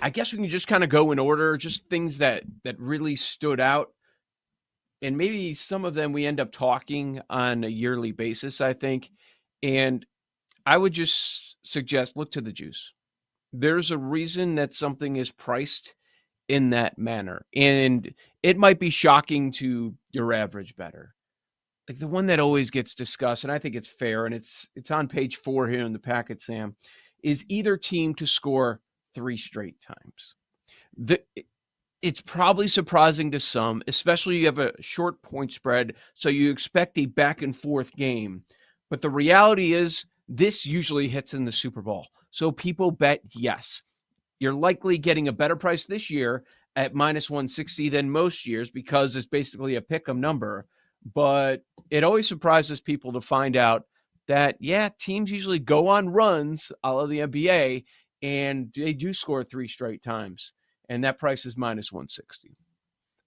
I guess we can just kind of go in order, just things that really stood out, and maybe some of them we end up talking on a yearly basis, I think. And I would just suggest look to the juice. There's a reason that something is priced in that manner, and it might be shocking to your average bettor. Like the one that always gets discussed, and I think it's fair, and it's on page 4 here in the packet, Sam, is either team to score 3 straight times. The It's probably surprising to some, especially you have a short point spread, so you expect a back and forth game. But the reality is this usually hits in the Super Bowl. So people bet yes. You're likely getting a better price this year at minus 160 than most years because it's basically a pick 'em number. But it always surprises people to find out that, yeah, teams usually go on runs, a la the NBA, and they do score 3 straight times. And that price is minus 160.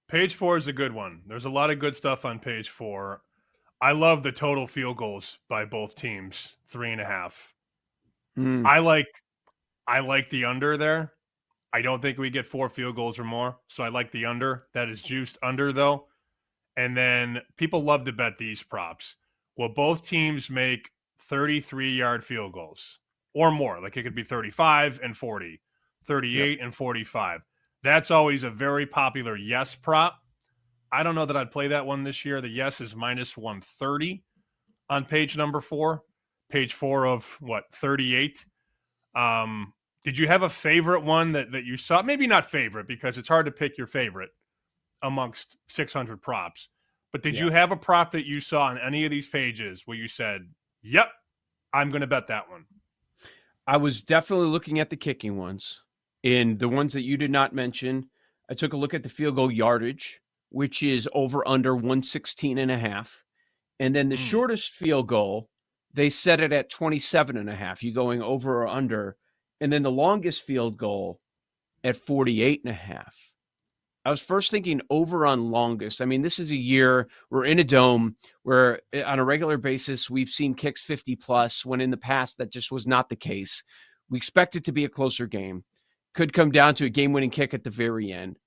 Page 4 is a good one. There's a lot of good stuff on page 4. I love the total field goals by both teams, 3.5. Mm, I like I like the under there. I don't think we get 4 field goals or more, so I like the under. That is juiced under though. And then people love to bet these props. Will both teams make 33-yard field goals or more? Like it could be 35 and 40, yep. 38 and 45. That's always a very popular yes prop. I don't know that I'd play that one this year. The yes is minus 130 on page number 4. Page 4 of what, 38? Um, did you have a favorite one that you saw? Maybe not favorite because it's hard to pick your favorite amongst 600 props. But did Yeah. you have a prop that you saw on any of these pages where you said, yep, I'm going to bet that one? I was definitely looking at the kicking ones. And the ones that you did not mention, I took a look at the field goal yardage, which is over under 116 and a half. And then the Mm. shortest field goal, they set it at 27 and a half. You going over or under. And then the longest field goal at 48 and a half. I was first thinking over on longest. I mean, this is a year we're in a dome where on a regular basis we've seen kicks 50 plus when in the past that just was not the case. We expect it to be a closer game. Could come down to a game-winning kick at the very end,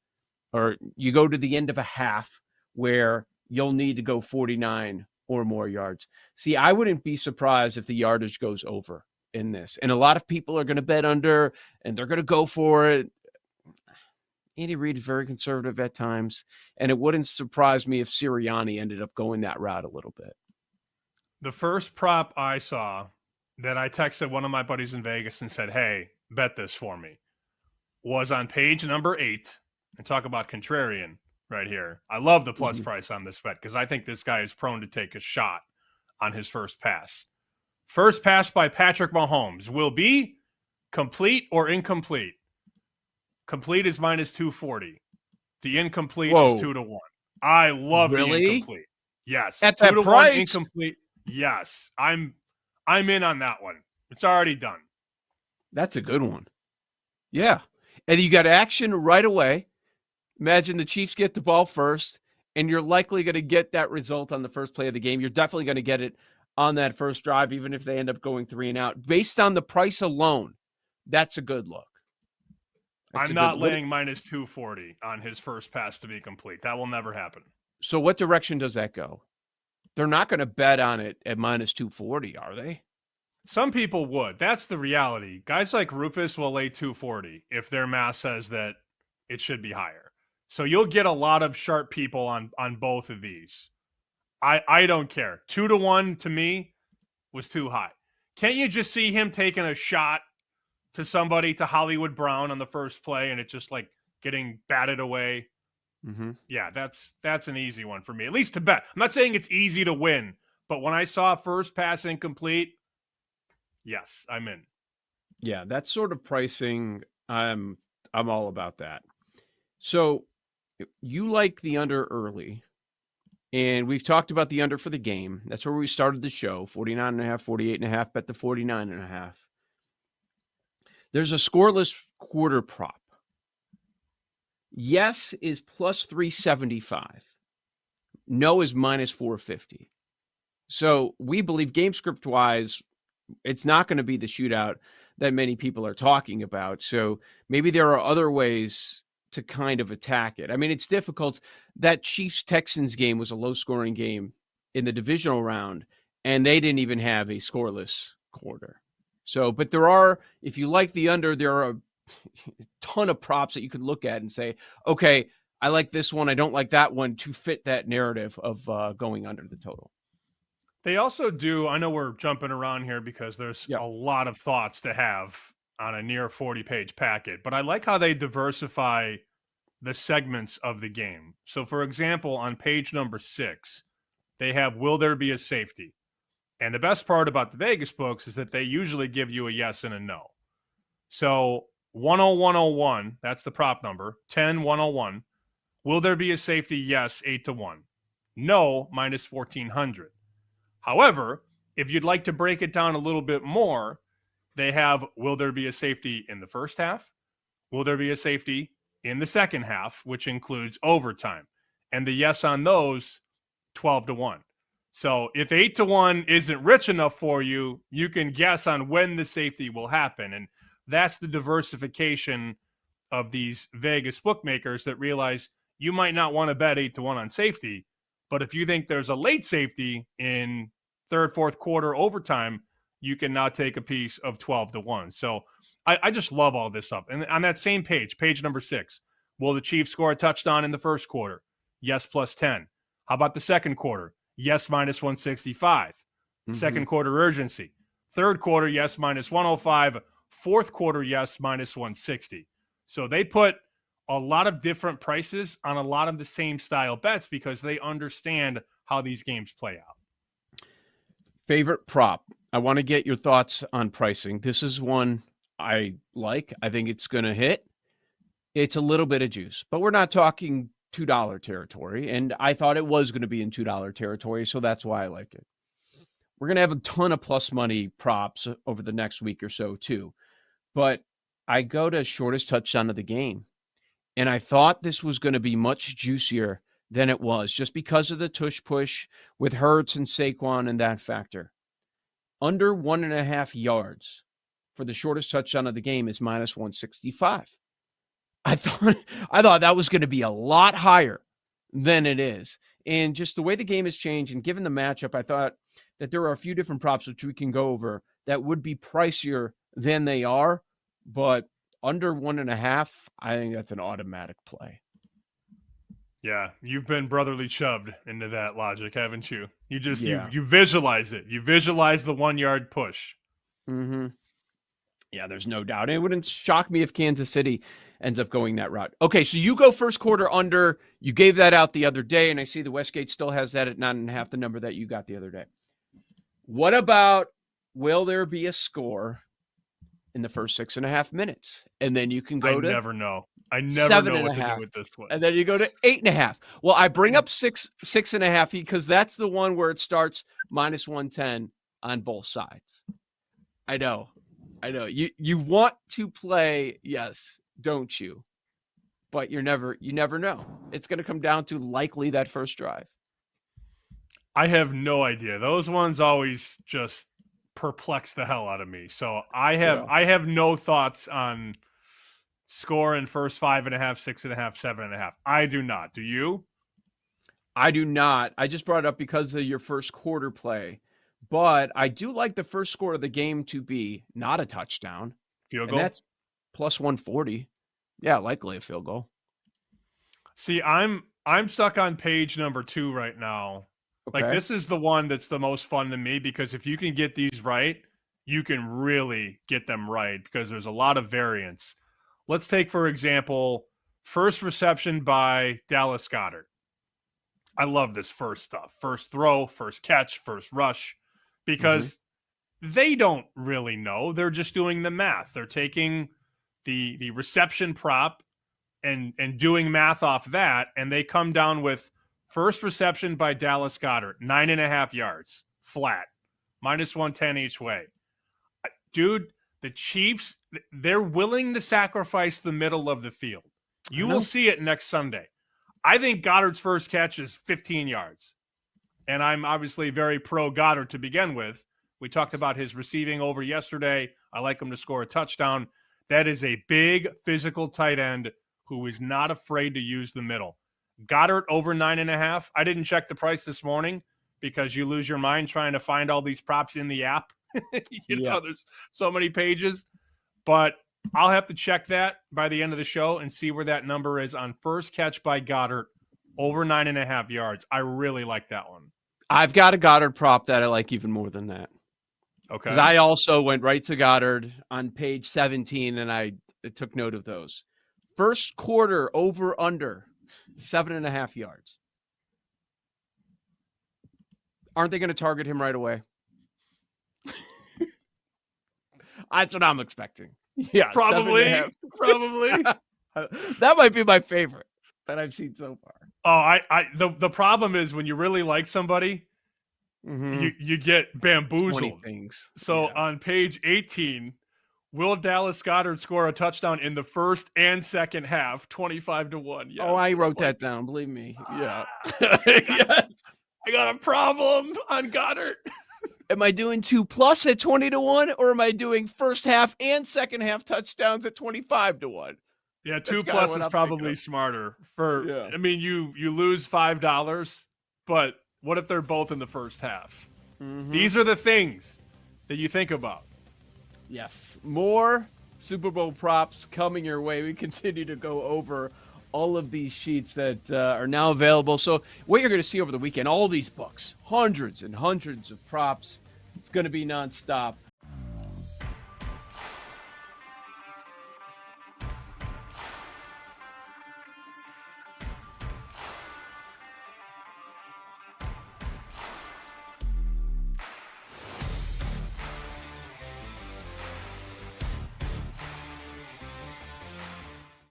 or you go to the end of a half where you'll need to go 49 or more yards. See, I wouldn't be surprised if the yardage goes over in this. And a lot of people are going to bet under and they're going to go for it. Andy Reid is very conservative at times, and it wouldn't surprise me if Sirianni ended up going that route a little bit. The first prop I saw that I texted one of my buddies in Vegas and said, hey, bet this for me, was on page number 8. And talk about contrarian right here. I love the plus Mhm. price on this bet because I think this guy is prone to take a shot on his first pass. First pass by Patrick Mahomes will be complete or incomplete. Complete is minus 240. The incomplete is Whoa, 2-1. I love the really? incomplete. Yes, At that 2-1 price? incomplete. Yes, I'm in on that one. It's already done. That's a good one. Yeah. And you got action right away. Imagine the Chiefs get the ball first, and you're likely going to get that result on the first play of the game. You're definitely going to get it on that first drive, even if they end up going 3 and out. Based on the price alone, that's a good look. That's I'm a good not what. laying minus 240 on his first pass to be complete. That will never happen. So what direction does that go? They're not going to bet on it at minus 240, are they? Some people would. That's the reality. Guys like Rufus will lay 240 if their math says that it should be higher. So you'll get a lot of sharp people on both of these. I don't care. 2-1 to me was too high. Can't you just see him taking a shot to somebody, to Hollywood Brown on the first play, and it just like getting batted away? Mm-hmm. Yeah, that's an easy one for me, at least to bet. I'm not saying it's easy to win, but when I saw first pass incomplete, yes, I'm in. Yeah, that sort of pricing, I'm all about that. So you like the under early, and we've talked about the under for the game. That's where we started the show, 49 and a half, 48 and a half, bet the 49 and a half. There's a scoreless quarter prop. Yes is plus 375. No is minus 450. So we believe game script wise, It's not going to be the shootout that many people are talking about. So maybe there are other ways to kind of attack it. I mean, it's difficult. That Chiefs Texans game was a low scoring game in the divisional round, and they didn't even have a scoreless quarter. So, but there are, if you like the under, there are a ton of props that you could look at and say, okay, I like this one, I don't like that one, to fit that narrative of going under the total. They also do, I know we're jumping around here because there's Yep. a lot of thoughts to have on a near 40-page packet, but I like how they diversify the segments of the game. So, for example, on page number 6, they have will there be a safety? And the best part about the Vegas books is that they usually give you a yes and a no. So 10101, that's the prop number, 10101. Will there be a safety? Yes, 8-1. No, minus 1400. However, if you'd like to break it down a little bit more, they have will there be a safety in the first half? Will there be a safety in the second half, which includes overtime? And the yes on those, 12-1. So if 8-1 isn't rich enough for you, you can guess on when the safety will happen. And that's the diversification of these Vegas bookmakers that realize you might not want to bet 8-1 on safety, but if you think there's a late safety in third, fourth quarter overtime, you can now take a piece of 12-1. So I just love all this stuff. And on that same page, page number 6, will the Chiefs score a touchdown in the first quarter? Yes, plus 10. How about the second quarter? Yes, minus 165. Second quarter urgency. Third quarter, yes, minus 105. Fourth quarter, yes, minus 160. So they put a lot of different prices on a lot of the same style bets because they understand how these games play out. Favorite prop. I want to get your thoughts on pricing. This is one I like. I think it's going to hit. It's a little bit of juice, but we're not talking $2 territory. And I thought it was going to be in $2 territory, so that's why I like it. We're going to have a ton of plus money props over the next week or so, too. But I go to shortest touchdown of the game, and I thought this was going to be much juicier than it was just because of the tush push with Hurts and Saquon and that factor. Under 1.5 yards for the shortest touchdown of the game is minus 165. I thought that was going to be a lot higher than it is. And just the way the game has changed and given the matchup, I thought that there are a few different props which we can go over that would be pricier than they are, but under 1.5, I think that's an automatic play. Yeah, you've been brotherly shoved into that logic, haven't you? You just Yeah. you visualize it. You visualize the 1 yard push. Mm-hmm. Yeah, there's no doubt. It wouldn't shock me if Kansas City ends up going that route. Okay, so you go first quarter under. You gave that out the other day, and I see the Westgate still has that at 9.5, the number that you got the other day. What about will there be a score in the first 6.5 minutes? And then you can go to never know. I never know what to 7.5, do with this one. and then you go to 8.5. Well, I bring up 6.5 because that's the one where it starts minus 110 on both sides. I know. You want to play, yes, don't you? But you never know. It's going to come down to likely that first drive. I have no idea. Those ones always just perplex the hell out of me. So I have no thoughts on score in first 5.5, 6.5, 7.5. I do not. Do you? I do not. I just brought it up because of your first quarter play. But I do like the first score of the game to be not a touchdown. Field goal? And that's plus 140. Yeah, likely a field goal. See, I'm stuck on page number 2 right now. Okay. Like, this is the one that's the most fun to me because if you can get these right, you can really get them right because there's a lot of variance. Let's take, for example, first reception by Dallas Goedert. I love this first stuff. First throw, first catch, first rush, because they don't really know. They're just doing the math. They're taking the reception prop and doing math off that, and they come down with first reception by Dallas Goedert, 9.5 yards, flat, minus 110 each way. Dude, the Chiefs, they're willing to sacrifice the middle of the field. You will see it next Sunday. I think Goddard's first catch is 15 yards. And I'm obviously very pro Goddard to begin with, We talked about his receiving over yesterday. I like him to score a touchdown. That is a big physical tight end who is not afraid to use the middle. Goddard over 9.5. I didn't check the price this morning because you lose your mind trying to find all these props in the app. There's so many pages. But I'll have to check that by the end of the show and see where that number is on first catch by Goddard over 9.5 yards. I really like that one. I've got a Goddard prop that I like even more than that. Okay. Because I also went right to Goddard on page 17, and I took note of those. First quarter over under 7.5 yards. Aren't they going to target him right away? That's what I'm expecting. Yeah, probably. That might be my favorite that I've seen so far. Oh, the problem is when you really like somebody, you get bamboozled. 20 things. So on page 18, will Dallas Goedert score a touchdown in the first and second half? 25-1. Yes. Oh, I wrote that down. Believe me. Yeah. Yes. I got a problem on Goddard. Am I doing 2+ at 20-1, or am I doing first half and second half touchdowns at 25-1? Yeah, 2+ is probably smarter. I mean, you lose $5, but what if they're both in the first half? These are the things that you think about. Yes, more Super Bowl props coming your way. We continue to go over all of these sheets that are now available. So what you're going to see over the weekend, all these books, hundreds and hundreds of props. It's going to be nonstop.